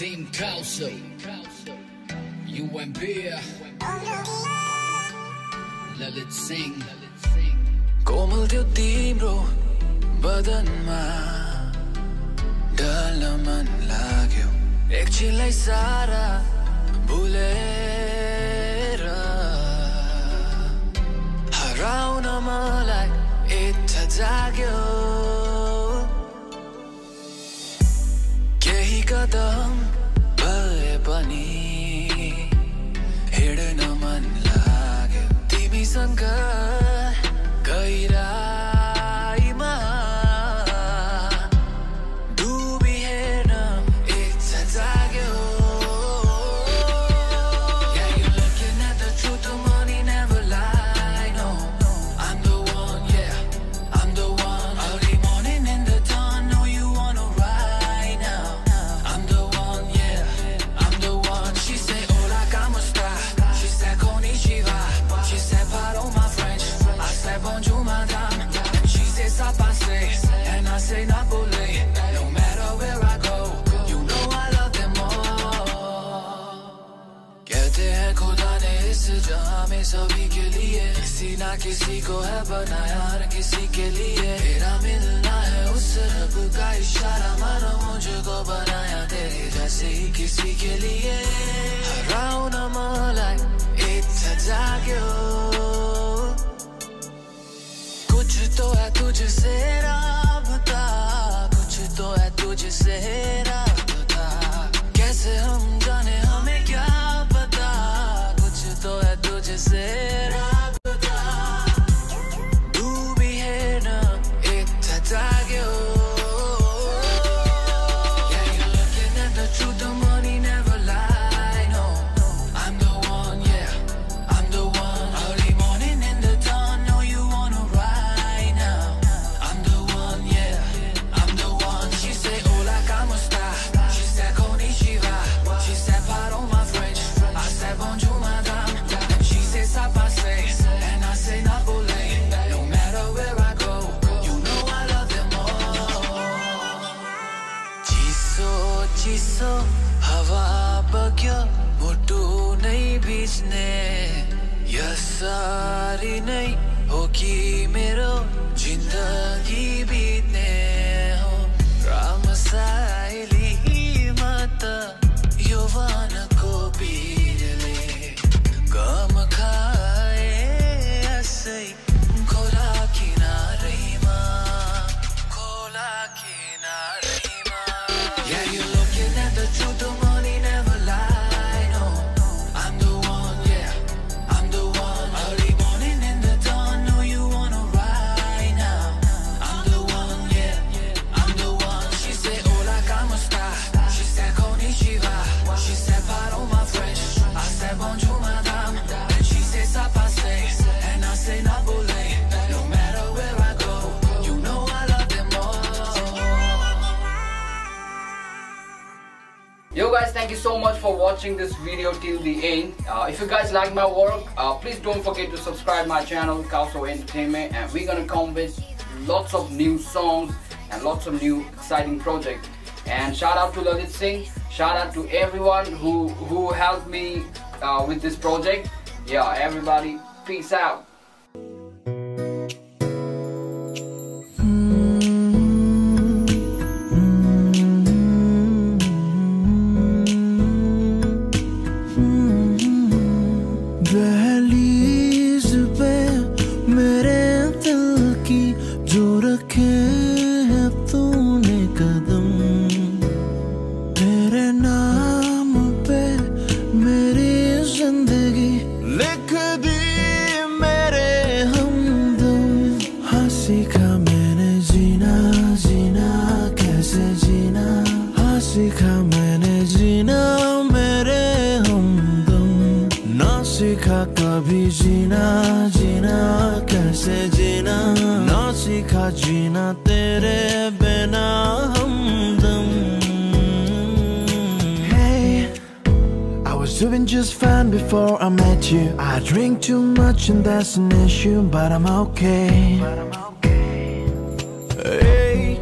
Team Kauso, UMB, Lalit Singh. कोमल थियो तिम्रो बदनमा ढल्न मन लाग्यो एकछिनलाई सारा भुलेर हराउन मलाई इच्छा जाग्यो केही कदम भए पनि हिँड्न मन लाग्यो तिमीसँग गहिराईमा डुबी हेर्न इच्छा जाग्यो Yeah, you're looking at the truth, the money never lie. No, I'm the one, yeah, I'm the one. Early morning in the dawn, know you wanna ride now. I'm the one, yeah, I'm the one. She said, hola, ¿cómo está? She said, konnichiwa. She said, pardon my French. I said, bonjour, madame. And she said, ça passe. And I say, Napoli. No matter where I go, you know I love them all. कहते हैं खुदा ने इस जहां में सभी के लिए किसी ना किसी को है बनाया हर किसी के लिए तेरा मिलना है उस रब का इशारा मानो मुझको बनाया तेरे जैसे ही किसी के लिए हराउन मलाई इच्छा जाग्यो कुछ तो है तुझसे राबता कुछ तो है तुझसे राबता कैसे हम जाने हमें क्या पता कुछ तो है तुझसे राबता डूबी हेर्न इच्छा जाग्यो Yeah, you're looking at the truth, the money never lie. No, I'm the one, yeah, I'm the one. Early morning in the dawn, know you wanna ride now. I'm the one, yeah, I'm the one. She said, hola, ¿cómo está? She said, konnichiwa. She said, pardon my French. I said, bonjour, madame. And she said, ça passe. And I say, Napoli. No matter where I go, you know I love them all. चिसो हवा बग्यो मुटु नै बिच्ने यसरी नै हो कि मेरो जिन्दगी बित्ने हो रामसाइलीमा त यौवनको पीरले गम खाए यसै खोला किनारैमा Yeah, you're looking at the truth, the money never lie. No, I'm the one, yeah, I'm the one. Early morning in the dawn, know you wanna ride now. I'm the one, yeah, I'm the one. She said, hola, ¿cómo está? She said, konnichiwa. She said, pardon my French. I said, bonjour, madame. And she said, ça passe. And I say, Napoli. No matter where I go, you know I love them all. Yo guys, thank you so much for watching this video till the end. If you guys like my work, please don't forget to subscribe my channel Kauso Entertainment, and we're gonna come with lots of new songs and lots of new exciting projects. And shout out to Lalit Singh, shout out to everyone who helped me with this project. Yeah, everybody, peace out. दहलीज पे मेरे दिल की जो रखे है तूने कदम तेरे नाम पे मेरी जिंदगी लिख दी मेरे हमदम हाँ सीखा मैंने जीना जीना कैसे जीना हाँ सीखा मैंने जीना मेरे हमदम ना सीखा कभी जीना जीना कैसे जीना ना सीखा जीना तेरे बिना हमदम Hey, I was doing just fine before I met you. I drink too much and that's an issue, but I'm okay. Hey,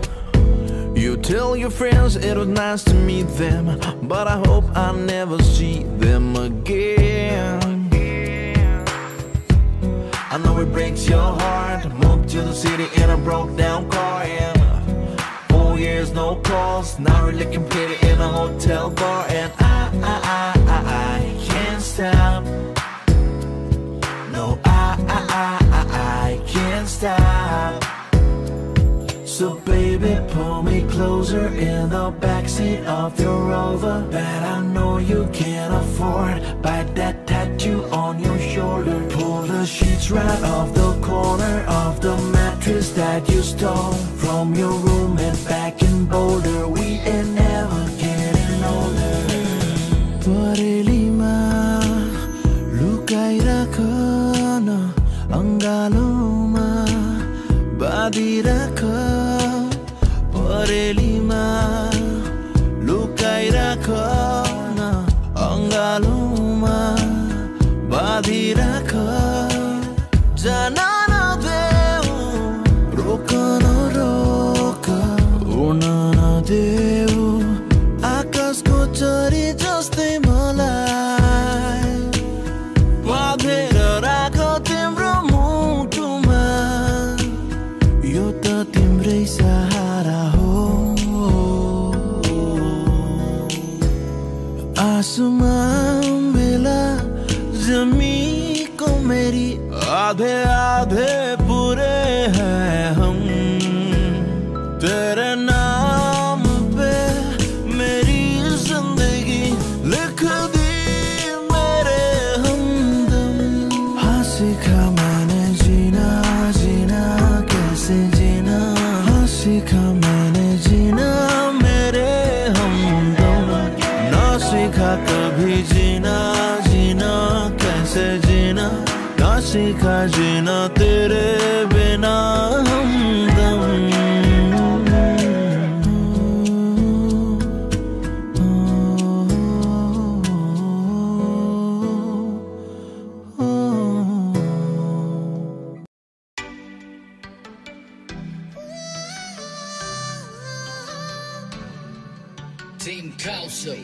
you Tell your friends it was nice to meet them, but I hope I'll never see them again. I know it breaks your heart. Moved to the city in a broke down car, and 4 years no calls. Now we're looking pretty in a hotel bar, and I can't stop. No, I can't stop. So baby, pull me closer in the backseat of your Rover that I know you can't afford. Bite that tattoo on your shoulder. Pull the sheets right off the corner of the mattress that you stole from your roommate back in Boulder. We ain't never getting older. Parelima lukai rakhna angaloma badi rakha. Parelima lukai rakhna angaloma badi rakha. Jana na deu roka na roka, una na deu akasko chari jastai malai. Badhera rakha timro mutuma, yo ta timrai sahara ho. आसमान मिला ज़मीं को मेरी आधे आधे पूरे हैं हम. तेरे नाम पे मेरी जिंदगी लिख दी मेरे हमदम. हाँ सीखा मैंने जीना जीना कैसे जीना. हाँ सीखा मैंने जीना मेरे हमदम. ना सीखा कभी जीना जीना कैसे जीना. ना सीखा जीना तेरे बिना हमदम. Team Kauso,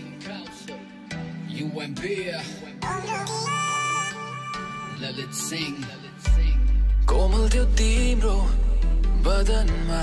you and beer. Let it sing. कोमल थियो तिम्रो बदनमा.